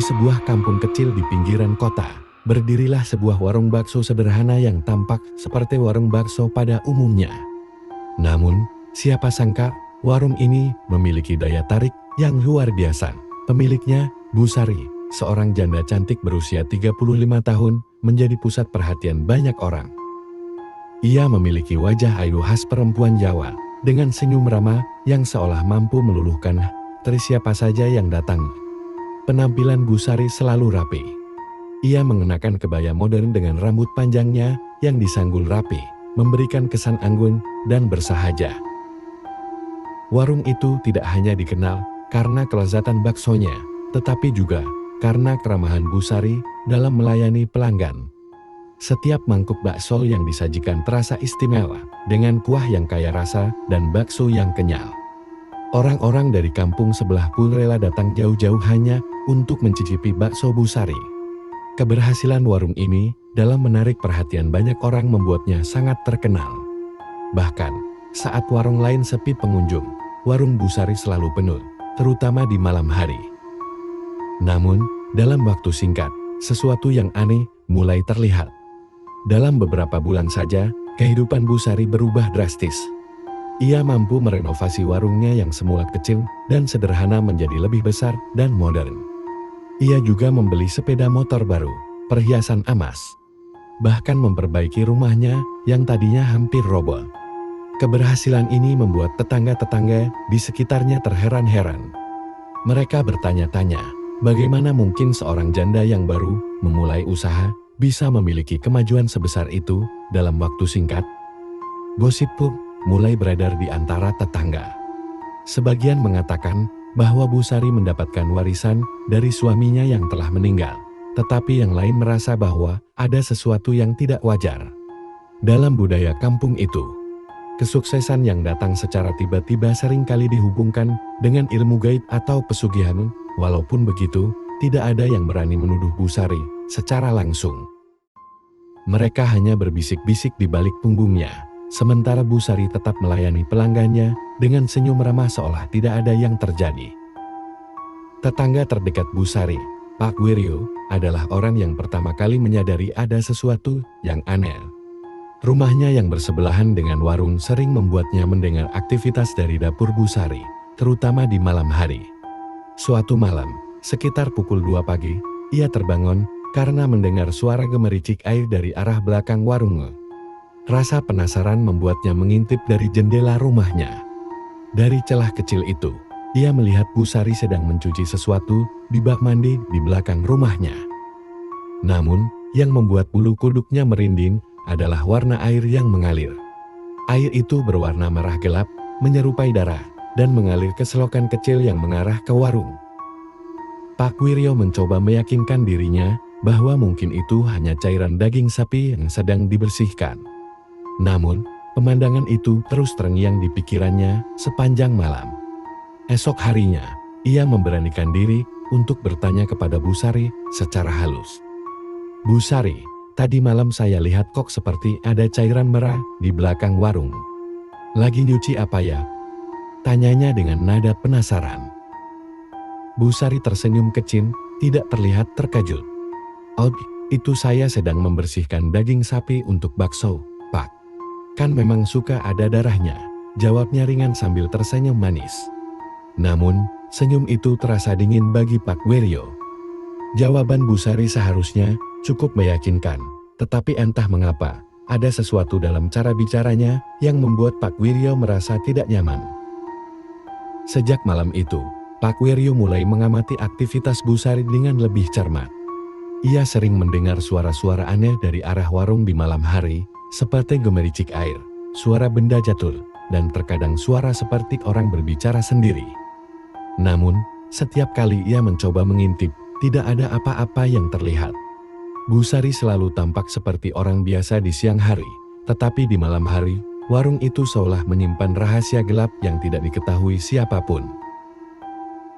sebuah kampung kecil di pinggiran kota, berdirilah sebuah warung bakso sederhana yang tampak seperti warung bakso pada umumnya. Namun, siapa sangka warung ini memiliki daya tarik yang luar biasa. Pemiliknya, Bu Sari, seorang janda cantik berusia 35 tahun, menjadi pusat perhatian banyak orang. Ia memiliki wajah ayu khas perempuan Jawa, dengan senyum ramah yang seolah mampu meluluhkan hati siapa saja yang datang. Penampilan Bu Sari selalu rapi. Ia mengenakan kebaya modern dengan rambut panjangnya yang disanggul rapi, memberikan kesan anggun dan bersahaja. Warung itu tidak hanya dikenal karena kelezatan baksonya, tetapi juga karena keramahan Bu Sari dalam melayani pelanggan. Setiap mangkuk bakso yang disajikan terasa istimewa, dengan kuah yang kaya rasa dan bakso yang kenyal. Orang-orang dari kampung sebelah pun rela datang jauh-jauh hanya untuk mencicipi bakso Bu Sari. Keberhasilan warung ini dalam menarik perhatian banyak orang membuatnya sangat terkenal. Bahkan, saat warung lain sepi pengunjung, warung Bu Sari selalu penuh, terutama di malam hari. Namun, dalam waktu singkat, sesuatu yang aneh mulai terlihat. Dalam beberapa bulan saja, kehidupan Bu Sari berubah drastis. Ia mampu merenovasi warungnya yang semula kecil dan sederhana menjadi lebih besar dan modern. Ia juga membeli sepeda motor baru, perhiasan emas, bahkan memperbaiki rumahnya yang tadinya hampir roboh. Keberhasilan ini membuat tetangga-tetangga di sekitarnya terheran-heran. Mereka bertanya-tanya, bagaimana mungkin seorang janda yang baru memulai usaha bisa memiliki kemajuan sebesar itu dalam waktu singkat? Gosip pun mulai beredar di antara tetangga. Sebagian mengatakan bahwa Bu Sari mendapatkan warisan dari suaminya yang telah meninggal, tetapi yang lain merasa bahwa ada sesuatu yang tidak wajar. Dalam budaya kampung itu, kesuksesan yang datang secara tiba-tiba seringkali dihubungkan dengan ilmu gaib atau pesugihan. Walaupun begitu, tidak ada yang berani menuduh Bu Sari secara langsung. Mereka hanya berbisik-bisik di balik punggungnya. Sementara Bu Sari tetap melayani pelanggannya dengan senyum ramah seolah tidak ada yang terjadi. Tetangga terdekat Bu Sari, Pak Wiryo, adalah orang yang pertama kali menyadari ada sesuatu yang aneh. Rumahnya yang bersebelahan dengan warung sering membuatnya mendengar aktivitas dari dapur Bu Sari, terutama di malam hari. Suatu malam, sekitar pukul 2 pagi, ia terbangun karena mendengar suara gemericik air dari arah belakang warungnya. Rasa penasaran membuatnya mengintip dari jendela rumahnya. Dari celah kecil itu, ia melihat Bu Sari sedang mencuci sesuatu di bak mandi di belakang rumahnya. Namun, yang membuat bulu kuduknya merinding adalah warna air yang mengalir. Air itu berwarna merah gelap, menyerupai darah, dan mengalir ke selokan kecil yang mengarah ke warung. Pak Wiryo mencoba meyakinkan dirinya bahwa mungkin itu hanya cairan daging sapi yang sedang dibersihkan. Namun, pemandangan itu terus terngiang di pikirannya sepanjang malam. Esok harinya, ia memberanikan diri untuk bertanya kepada Bu Sari secara halus. Bu Sari, tadi malam saya lihat kok seperti ada cairan merah di belakang warung. Lagi nyuci apa ya? Tanyanya dengan nada penasaran. Bu Sari tersenyum kecil, tidak terlihat terkejut. Oh, itu saya sedang membersihkan daging sapi untuk bakso, Pak. Kan memang suka ada darahnya, jawabnya ringan sambil tersenyum manis. Namun, senyum itu terasa dingin bagi Pak Wiryo. Jawaban Bu Sari seharusnya cukup meyakinkan, tetapi entah mengapa, ada sesuatu dalam cara bicaranya yang membuat Pak Wiryo merasa tidak nyaman. Sejak malam itu, Pak Wiryo mulai mengamati aktivitas Bu Sari dengan lebih cermat. Ia sering mendengar suara-suara aneh dari arah warung di malam hari, seperti gemericik air, suara benda jatuh, dan terkadang suara seperti orang berbicara sendiri. Namun, setiap kali ia mencoba mengintip, tidak ada apa-apa yang terlihat. Bu Sari selalu tampak seperti orang biasa di siang hari, tetapi di malam hari, warung itu seolah menyimpan rahasia gelap yang tidak diketahui siapapun.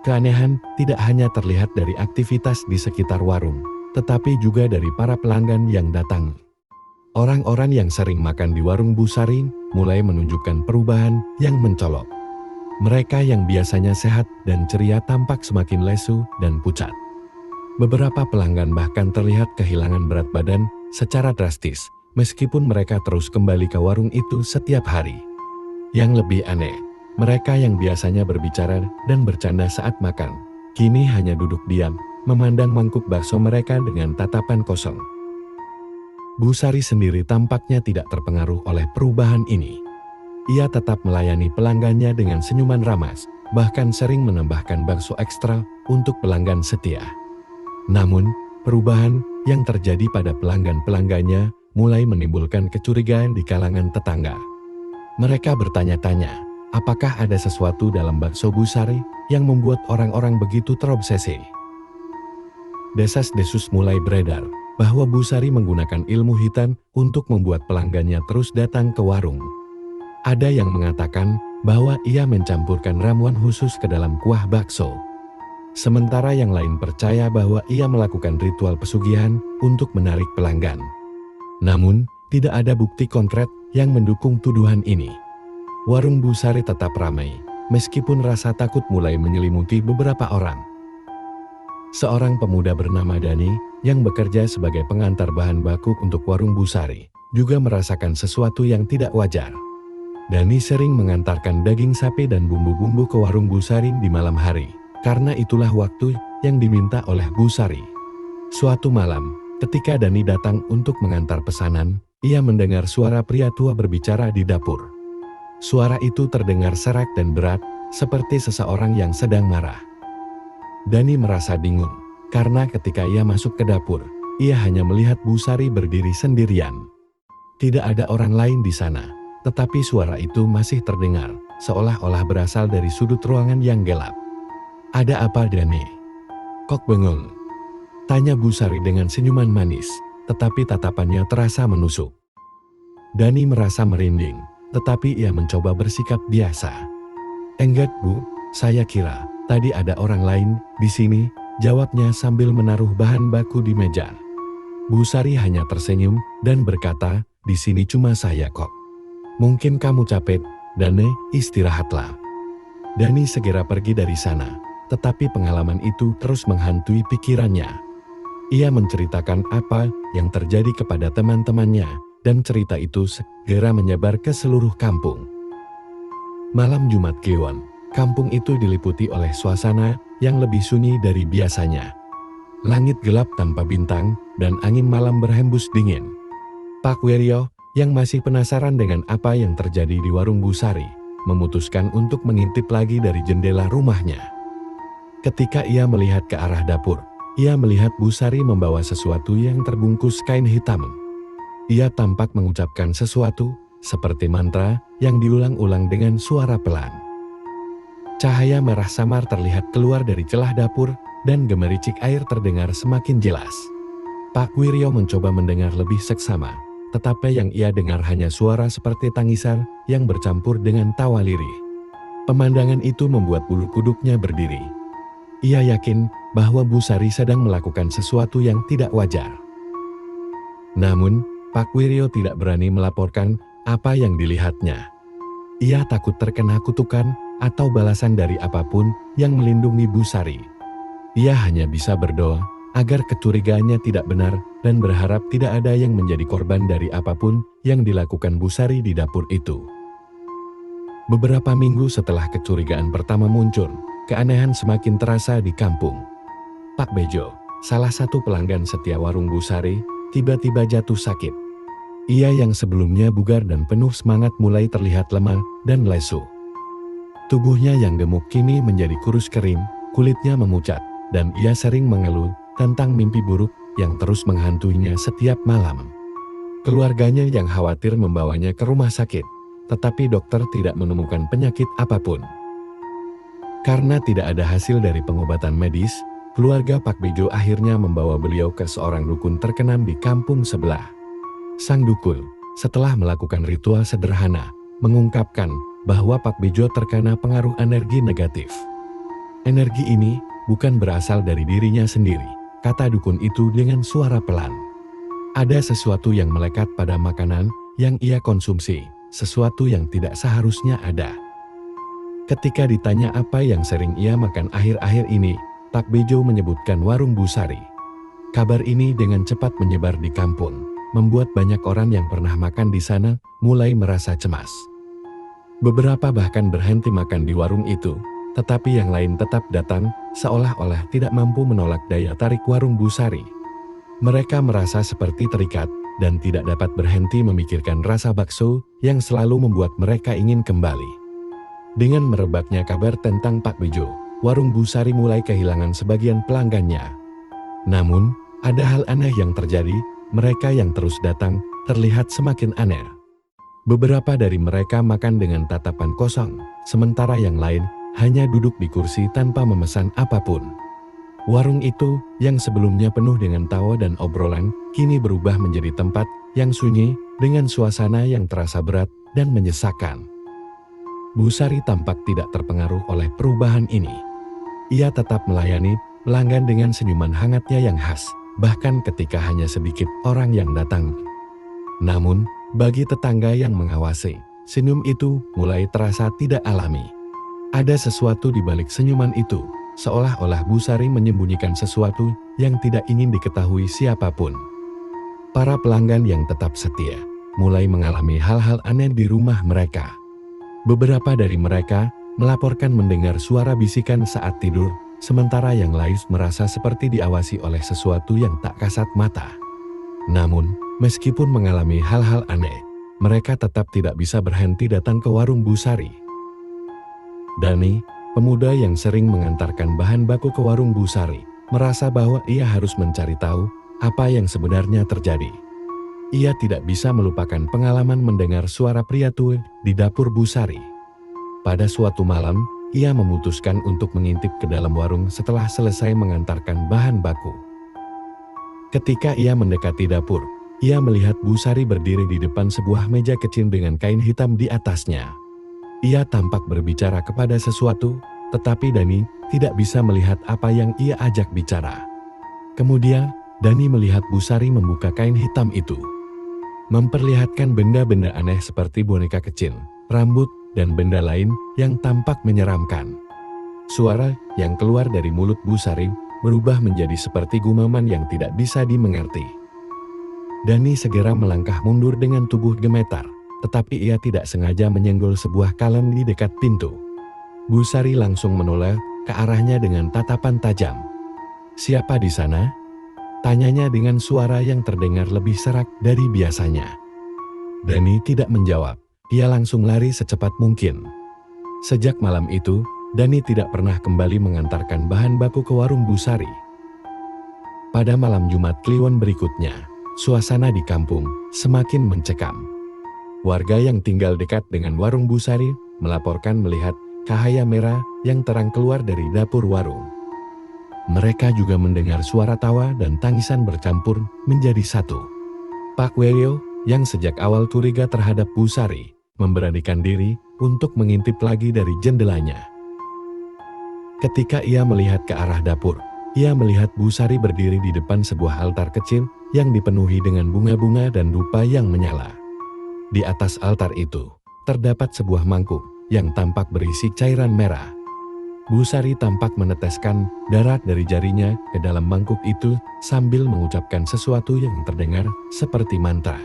Keanehan tidak hanya terlihat dari aktivitas di sekitar warung, tetapi juga dari para pelanggan yang datang. Orang-orang yang sering makan di warung Bu Sari mulai menunjukkan perubahan yang mencolok. Mereka yang biasanya sehat dan ceria tampak semakin lesu dan pucat. Beberapa pelanggan bahkan terlihat kehilangan berat badan secara drastis, meskipun mereka terus kembali ke warung itu setiap hari. Yang lebih aneh, mereka yang biasanya berbicara dan bercanda saat makan, kini hanya duduk diam, memandang mangkuk bakso mereka dengan tatapan kosong. Bu Sari sendiri tampaknya tidak terpengaruh oleh perubahan ini. Ia tetap melayani pelanggannya dengan senyuman ramas, bahkan sering menambahkan bakso ekstra untuk pelanggan setia. Namun, perubahan yang terjadi pada pelanggan-pelanggannya mulai menimbulkan kecurigaan di kalangan tetangga. Mereka bertanya-tanya, apakah ada sesuatu dalam bakso Bu Sari yang membuat orang-orang begitu terobsesi? Desas-desus mulai beredar bahwa Bu Sari menggunakan ilmu hitam untuk membuat pelanggannya terus datang ke warung. Ada yang mengatakan bahwa ia mencampurkan ramuan khusus ke dalam kuah bakso. Sementara yang lain percaya bahwa ia melakukan ritual pesugihan untuk menarik pelanggan. Namun, tidak ada bukti konkret yang mendukung tuduhan ini. Warung Bu Sari tetap ramai, meskipun rasa takut mulai menyelimuti beberapa orang. Seorang pemuda bernama Dani, yang bekerja sebagai pengantar bahan baku untuk warung Bu Sari, juga merasakan sesuatu yang tidak wajar. Dani sering mengantarkan daging sapi dan bumbu-bumbu ke warung Bu Sari di malam hari, karena itulah waktu yang diminta oleh Bu Sari. Suatu malam, ketika Dani datang untuk mengantar pesanan, ia mendengar suara pria tua berbicara di dapur. Suara itu terdengar serak dan berat, seperti seseorang yang sedang marah. Dani merasa bingung, karena ketika ia masuk ke dapur, ia hanya melihat Bu Sari berdiri sendirian. Tidak ada orang lain di sana, tetapi suara itu masih terdengar, seolah-olah berasal dari sudut ruangan yang gelap. "Ada apa, Dani?" "Kok bengong?" tanya Bu Sari dengan senyuman manis, tetapi tatapannya terasa menusuk. Dani merasa merinding, tetapi ia mencoba bersikap biasa. "Enggak, Bu, saya kira tadi ada orang lain di sini," jawabnya sambil menaruh bahan baku di meja. Bu Sari hanya tersenyum dan berkata, "Di sini cuma saya kok. Mungkin kamu capek, Dani, istirahatlah." Dani segera pergi dari sana, tetapi pengalaman itu terus menghantui pikirannya. Ia menceritakan apa yang terjadi kepada teman-temannya, dan cerita itu segera menyebar ke seluruh kampung. Malam Jumat Kliwon, kampung itu diliputi oleh suasana yang lebih sunyi dari biasanya. Langit gelap tanpa bintang, dan angin malam berhembus dingin. Pak Wiryo, yang masih penasaran dengan apa yang terjadi di warung Bu Sari, memutuskan untuk mengintip lagi dari jendela rumahnya. Ketika ia melihat ke arah dapur, ia melihat Bu Sari membawa sesuatu yang terbungkus kain hitam. Ia tampak mengucapkan sesuatu, seperti mantra, yang diulang-ulang dengan suara pelan. Cahaya merah samar terlihat keluar dari celah dapur, dan gemericik air terdengar semakin jelas. Pak Wiryo mencoba mendengar lebih seksama, tetapi yang ia dengar hanya suara seperti tangisan yang bercampur dengan tawa lirih. Pemandangan itu membuat bulu kuduknya berdiri. Ia yakin bahwa Bu Sari sedang melakukan sesuatu yang tidak wajar. Namun, Pak Wiryo tidak berani melaporkan apa yang dilihatnya. Ia takut terkena kutukan atau balasan dari apapun yang melindungi Bu Sari. Ia hanya bisa berdoa agar kecurigaannya tidak benar dan berharap tidak ada yang menjadi korban dari apapun yang dilakukan Bu Sari di dapur itu. Beberapa minggu setelah kecurigaan pertama muncul, keanehan semakin terasa di kampung. Pak Bejo, salah satu pelanggan setia warung Bu Sari, tiba-tiba jatuh sakit. Ia yang sebelumnya bugar dan penuh semangat mulai terlihat lemah dan lesu. Tubuhnya yang gemuk kini menjadi kurus kering, kulitnya memucat, dan ia sering mengeluh tentang mimpi buruk yang terus menghantuinya setiap malam. Keluarganya yang khawatir membawanya ke rumah sakit, tetapi dokter tidak menemukan penyakit apapun. Karena tidak ada hasil dari pengobatan medis, keluarga Pak Bejo akhirnya membawa beliau ke seorang dukun terkenal di kampung sebelah. Sang dukun, setelah melakukan ritual sederhana, mengungkapkan bahwa Pak Bejo terkena pengaruh energi negatif. Energi ini bukan berasal dari dirinya sendiri, kata dukun itu dengan suara pelan. Ada sesuatu yang melekat pada makanan yang ia konsumsi, sesuatu yang tidak seharusnya ada. Ketika ditanya apa yang sering ia makan akhir-akhir ini, Pak Bejo menyebutkan warung Bu Sari. Kabar ini dengan cepat menyebar di kampung, membuat banyak orang yang pernah makan di sana mulai merasa cemas. Beberapa bahkan berhenti makan di warung itu, tetapi yang lain tetap datang, seolah-olah tidak mampu menolak daya tarik warung Bu Sari. Mereka merasa seperti terikat, dan tidak dapat berhenti memikirkan rasa bakso yang selalu membuat mereka ingin kembali. Dengan merebaknya kabar tentang Pak Bejo, warung Bu Sari mulai kehilangan sebagian pelanggannya. Namun, ada hal aneh yang terjadi, mereka yang terus datang terlihat semakin aneh. Beberapa dari mereka makan dengan tatapan kosong, sementara yang lain hanya duduk di kursi tanpa memesan apapun. Warung itu, yang sebelumnya penuh dengan tawa dan obrolan, kini berubah menjadi tempat yang sunyi dengan suasana yang terasa berat dan menyesakkan. Bu Sari tampak tidak terpengaruh oleh perubahan ini. Ia tetap melayani pelanggan dengan senyuman hangatnya yang khas, bahkan ketika hanya sedikit orang yang datang. Namun, bagi tetangga yang mengawasi, senyum itu mulai terasa tidak alami. Ada sesuatu di balik senyuman itu, seolah-olah Bu Sari menyembunyikan sesuatu yang tidak ingin diketahui siapapun. Para pelanggan yang tetap setia mulai mengalami hal-hal aneh di rumah mereka. Beberapa dari mereka melaporkan mendengar suara bisikan saat tidur, sementara yang lain merasa seperti diawasi oleh sesuatu yang tak kasat mata. Namun, meskipun mengalami hal-hal aneh, mereka tetap tidak bisa berhenti datang ke warung Bu Sari. Dani, pemuda yang sering mengantarkan bahan baku ke warung Bu Sari, merasa bahwa ia harus mencari tahu apa yang sebenarnya terjadi. Ia tidak bisa melupakan pengalaman mendengar suara pria tua di dapur Bu Sari. Pada suatu malam, ia memutuskan untuk mengintip ke dalam warung setelah selesai mengantarkan bahan baku. Ketika ia mendekati dapur, ia melihat Bu Sari berdiri di depan sebuah meja kecil dengan kain hitam di atasnya. Ia tampak berbicara kepada sesuatu, tetapi Dani tidak bisa melihat apa yang ia ajak bicara. Kemudian, Dani melihat Bu Sari membuka kain hitam itu, memperlihatkan benda-benda aneh seperti boneka kecil, rambut, dan benda lain yang tampak menyeramkan. Suara yang keluar dari mulut Bu Sari berubah menjadi seperti gumaman yang tidak bisa dimengerti. Dani segera melangkah mundur dengan tubuh gemetar, tetapi ia tidak sengaja menyenggol sebuah kaleng di dekat pintu. Bu Sari langsung menoleh ke arahnya dengan tatapan tajam. "Siapa di sana?" tanyanya dengan suara yang terdengar lebih serak dari biasanya. Dani tidak menjawab, ia langsung lari secepat mungkin. Sejak malam itu, Dani tidak pernah kembali mengantarkan bahan baku ke warung Bu Sari. Pada malam Jumat Kliwon berikutnya, suasana di kampung semakin mencekam. Warga yang tinggal dekat dengan warung Bu Sari melaporkan melihat cahaya merah yang terang keluar dari dapur warung. Mereka juga mendengar suara tawa dan tangisan bercampur menjadi satu. Pak Welyo, yang sejak awal curiga terhadap Bu Sari, memberanikan diri untuk mengintip lagi dari jendelanya. Ketika ia melihat ke arah dapur, ia melihat Bu Sari berdiri di depan sebuah altar kecil yang dipenuhi dengan bunga-bunga dan dupa yang menyala. Di atas altar itu, terdapat sebuah mangkuk yang tampak berisi cairan merah. Bu Sari tampak meneteskan darah dari jarinya ke dalam mangkuk itu sambil mengucapkan sesuatu yang terdengar seperti mantra.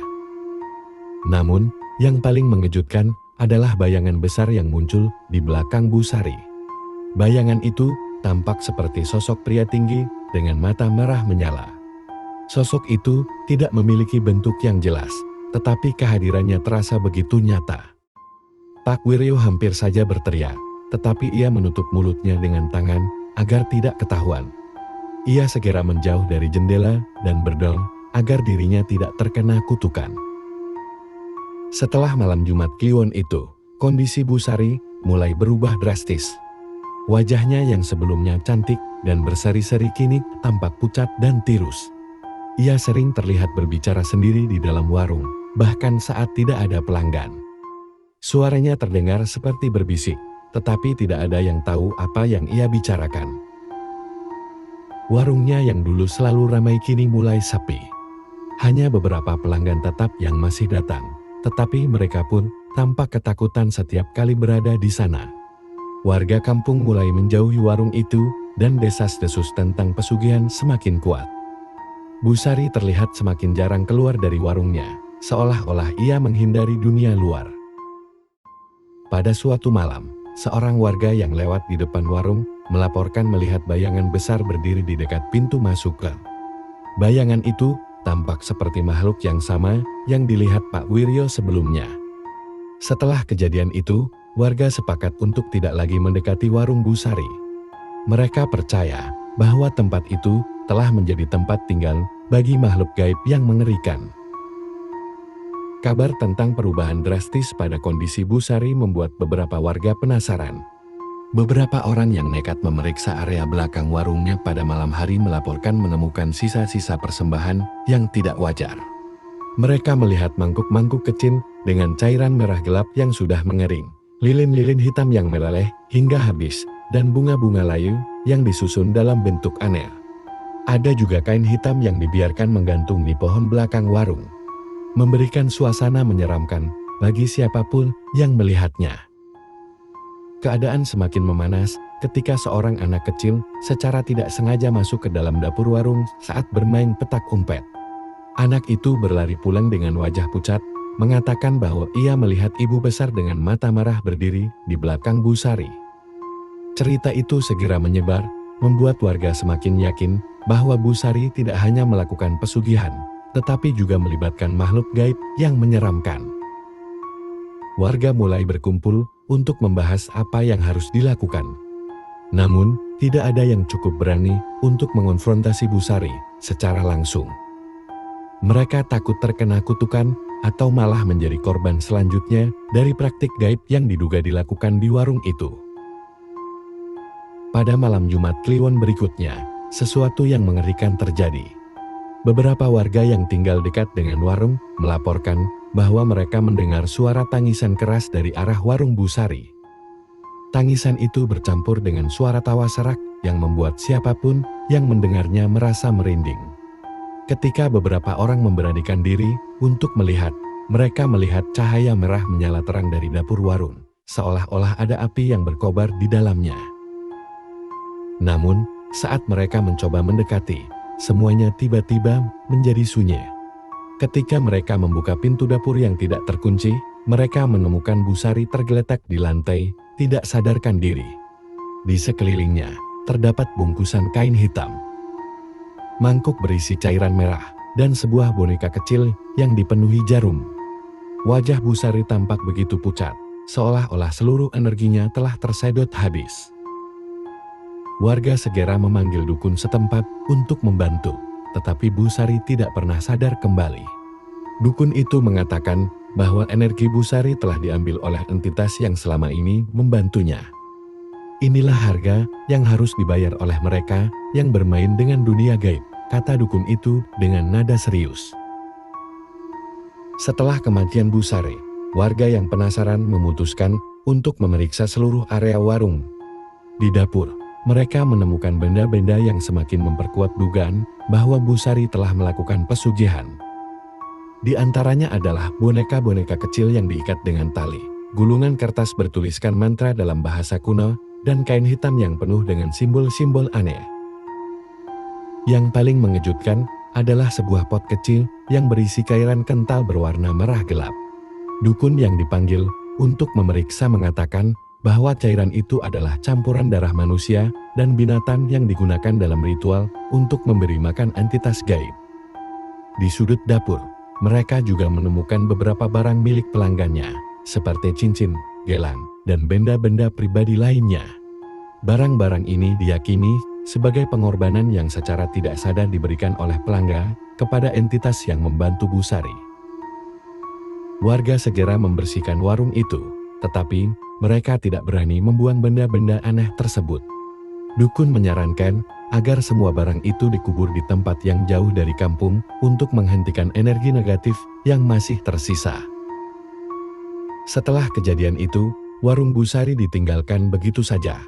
Namun, yang paling mengejutkan adalah bayangan besar yang muncul di belakang Bu Sari. Bayangan itu tampak seperti sosok pria tinggi dengan mata merah menyala. Sosok itu tidak memiliki bentuk yang jelas, tetapi kehadirannya terasa begitu nyata. Pak Wiryo hampir saja berteriak, tetapi ia menutup mulutnya dengan tangan agar tidak ketahuan. Ia segera menjauh dari jendela dan berdoa agar dirinya tidak terkena kutukan. Setelah malam Jumat Kliwon itu, kondisi Bu Sari mulai berubah drastis. Wajahnya yang sebelumnya cantik dan berseri-seri kini tampak pucat dan tirus. Ia sering terlihat berbicara sendiri di dalam warung, bahkan saat tidak ada pelanggan. Suaranya terdengar seperti berbisik, tetapi tidak ada yang tahu apa yang ia bicarakan. Warungnya yang dulu selalu ramai kini mulai sepi. Hanya beberapa pelanggan tetap yang masih datang, tetapi mereka pun tampak ketakutan setiap kali berada di sana. Warga kampung mulai menjauhi warung itu dan desas-desus tentang pesugihan semakin kuat. Bu Sari terlihat semakin jarang keluar dari warungnya, seolah-olah ia menghindari dunia luar. Pada suatu malam, seorang warga yang lewat di depan warung melaporkan melihat bayangan besar berdiri di dekat pintu masuk gang. Bayangan itu tampak seperti makhluk yang sama yang dilihat Pak Wiryo sebelumnya. Setelah kejadian itu, warga sepakat untuk tidak lagi mendekati warung Bu Sari. Mereka percaya bahwa tempat itu telah menjadi tempat tinggal bagi makhluk gaib yang mengerikan. Kabar tentang perubahan drastis pada kondisi Bu Sari membuat beberapa warga penasaran. Beberapa orang yang nekat memeriksa area belakang warungnya pada malam hari melaporkan menemukan sisa-sisa persembahan yang tidak wajar. Mereka melihat mangkuk-mangkuk kecil dengan cairan merah gelap yang sudah mengering, lilin-lilin hitam yang meleleh hingga habis, dan bunga-bunga layu yang disusun dalam bentuk aneh. Ada juga kain hitam yang dibiarkan menggantung di pohon belakang warung, memberikan suasana menyeramkan bagi siapapun yang melihatnya. Keadaan semakin memanas ketika seorang anak kecil secara tidak sengaja masuk ke dalam dapur warung saat bermain petak umpet. Anak itu berlari pulang dengan wajah pucat, mengatakan bahwa ia melihat ibu besar dengan mata marah berdiri di belakang Bu Sari. Cerita itu segera menyebar, membuat warga semakin yakin bahwa Bu Sari tidak hanya melakukan pesugihan, tetapi juga melibatkan makhluk gaib yang menyeramkan. Warga mulai berkumpul untuk membahas apa yang harus dilakukan. Namun, tidak ada yang cukup berani untuk mengonfrontasi Bu Sari secara langsung. Mereka takut terkena kutukan atau malah menjadi korban selanjutnya dari praktik gaib yang diduga dilakukan di warung itu. Pada malam Jumat Kliwon berikutnya, sesuatu yang mengerikan terjadi. Beberapa warga yang tinggal dekat dengan warung melaporkan bahwa mereka mendengar suara tangisan keras dari arah warung Bu Sari. Tangisan itu bercampur dengan suara tawa serak yang membuat siapapun yang mendengarnya merasa merinding. Ketika beberapa orang memberanikan diri untuk melihat, mereka melihat cahaya merah menyala terang dari dapur warung, seolah-olah ada api yang berkobar di dalamnya. Namun, saat mereka mencoba mendekati, semuanya tiba-tiba menjadi sunyi. Ketika mereka membuka pintu dapur yang tidak terkunci, mereka menemukan Bu Sari tergeletak di lantai, tidak sadarkan diri. Di sekelilingnya, terdapat bungkusan kain hitam, mangkuk berisi cairan merah, dan sebuah boneka kecil yang dipenuhi jarum. Wajah Bu Sari tampak begitu pucat, seolah-olah seluruh energinya telah tersedot habis. Warga segera memanggil dukun setempat untuk membantu, tetapi Bu Sari tidak pernah sadar kembali. Dukun itu mengatakan bahwa energi Bu Sari telah diambil oleh entitas yang selama ini membantunya. Inilah harga yang harus dibayar oleh mereka yang bermain dengan dunia gaib, kata dukun itu dengan nada serius. Setelah kematian Bu Sari, warga yang penasaran memutuskan untuk memeriksa seluruh area warung. Di dapur, mereka menemukan benda-benda yang semakin memperkuat dugaan bahwa Bu Sari telah melakukan pesugihan. Di antaranya adalah boneka-boneka kecil yang diikat dengan tali, gulungan kertas bertuliskan mantra dalam bahasa kuno, dan kain hitam yang penuh dengan simbol-simbol aneh. Yang paling mengejutkan adalah sebuah pot kecil yang berisi cairan kental berwarna merah gelap. Dukun yang dipanggil untuk memeriksa mengatakan bahwa cairan itu adalah campuran darah manusia dan binatang yang digunakan dalam ritual untuk memberi makan entitas gaib. Di sudut dapur, mereka juga menemukan beberapa barang milik pelanggannya, seperti cincin, gelang, dan benda-benda pribadi lainnya. Barang-barang ini diyakini sebagai pengorbanan yang secara tidak sadar diberikan oleh pelanggan kepada entitas yang membantu Bu Sari. Warga segera membersihkan warung itu, tetapi mereka tidak berani membuang benda-benda aneh tersebut. Dukun menyarankan agar semua barang itu dikubur di tempat yang jauh dari kampung untuk menghentikan energi negatif yang masih tersisa. Setelah kejadian itu, warung Bu Sari ditinggalkan begitu saja.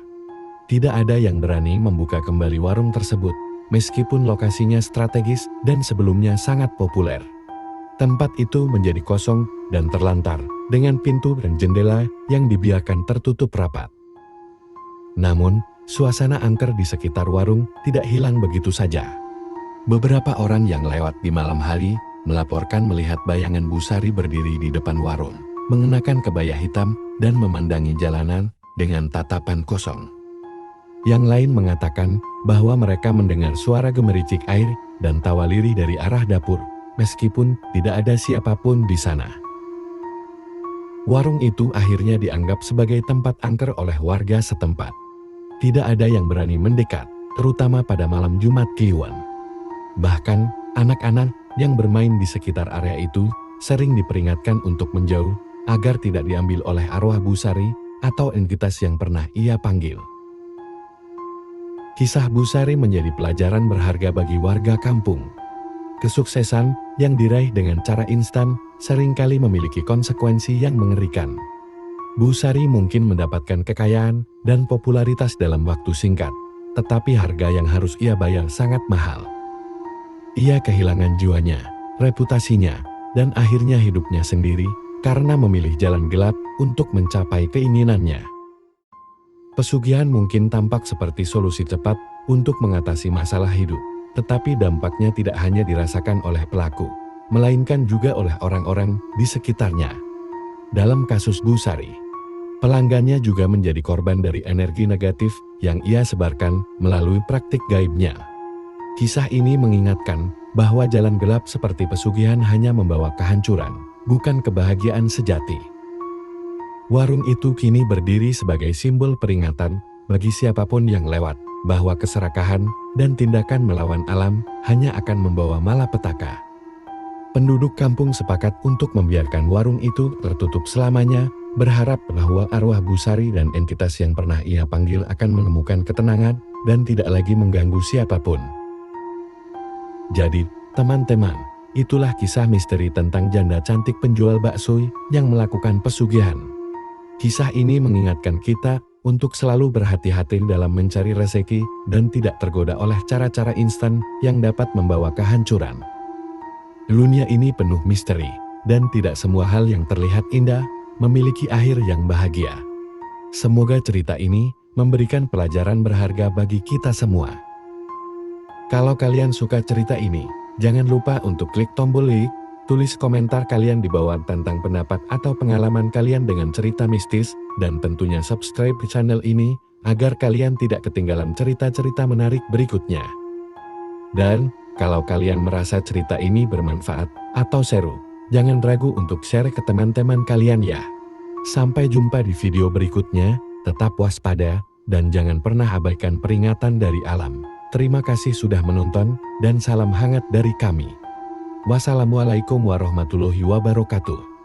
Tidak ada yang berani membuka kembali warung tersebut, meskipun lokasinya strategis dan sebelumnya sangat populer. Tempat itu menjadi kosong dan terlantar, dengan pintu dan jendela yang dibiarkan tertutup rapat. Namun, suasana angker di sekitar warung tidak hilang begitu saja. Beberapa orang yang lewat di malam hari melaporkan melihat bayangan Bu Sari berdiri di depan warung, mengenakan kebaya hitam dan memandangi jalanan dengan tatapan kosong. Yang lain mengatakan bahwa mereka mendengar suara gemericik air dan tawa lirih dari arah dapur, meskipun tidak ada siapapun di sana. Warung itu akhirnya dianggap sebagai tempat angker oleh warga setempat. Tidak ada yang berani mendekat, terutama pada malam Jumat Kliwon. Bahkan, anak-anak yang bermain di sekitar area itu sering diperingatkan untuk menjauh agar tidak diambil oleh arwah Bu Sari atau entitas yang pernah ia panggil. Kisah Bu Sari menjadi pelajaran berharga bagi warga kampung. Kesuksesan yang diraih dengan cara instan seringkali memiliki konsekuensi yang mengerikan. Bu Sari mungkin mendapatkan kekayaan dan popularitas dalam waktu singkat, tetapi harga yang harus ia bayar sangat mahal. Ia kehilangan jiwanya, reputasinya, dan akhirnya hidupnya sendiri karena memilih jalan gelap untuk mencapai keinginannya. Pesugihan mungkin tampak seperti solusi cepat untuk mengatasi masalah hidup, tetapi dampaknya tidak hanya dirasakan oleh pelaku, melainkan juga oleh orang-orang di sekitarnya. Dalam kasus Bu Sari, pelanggannya juga menjadi korban dari energi negatif yang ia sebarkan melalui praktik gaibnya. Kisah ini mengingatkan bahwa jalan gelap seperti pesugihan hanya membawa kehancuran, bukan kebahagiaan sejati. Warung itu kini berdiri sebagai simbol peringatan bagi siapapun yang lewat, bahwa keserakahan dan tindakan melawan alam hanya akan membawa malapetaka. Penduduk kampung sepakat untuk membiarkan warung itu tertutup selamanya, berharap bahwa arwah Bu Sari dan entitas yang pernah ia panggil akan menemukan ketenangan dan tidak lagi mengganggu siapapun. Jadi, teman-teman, itulah kisah misteri tentang janda cantik penjual bakso yang melakukan pesugihan. Kisah ini mengingatkan kita untuk selalu berhati-hati dalam mencari rezeki dan tidak tergoda oleh cara-cara instan yang dapat membawa kehancuran. Dunia ini penuh misteri, dan tidak semua hal yang terlihat indah memiliki akhir yang bahagia. Semoga cerita ini memberikan pelajaran berharga bagi kita semua. Kalau kalian suka cerita ini, jangan lupa untuk klik tombol like, tulis komentar kalian di bawah tentang pendapat atau pengalaman kalian dengan cerita mistis, dan tentunya subscribe channel ini agar kalian tidak ketinggalan cerita-cerita menarik berikutnya. Dan, kalau kalian merasa cerita ini bermanfaat atau seru, jangan ragu untuk share ke teman-teman kalian ya. Sampai jumpa di video berikutnya, tetap waspada, dan jangan pernah abaikan peringatan dari alam. Terima kasih sudah menonton, dan salam hangat dari kami. Wassalamualaikum warahmatullahi wabarakatuh.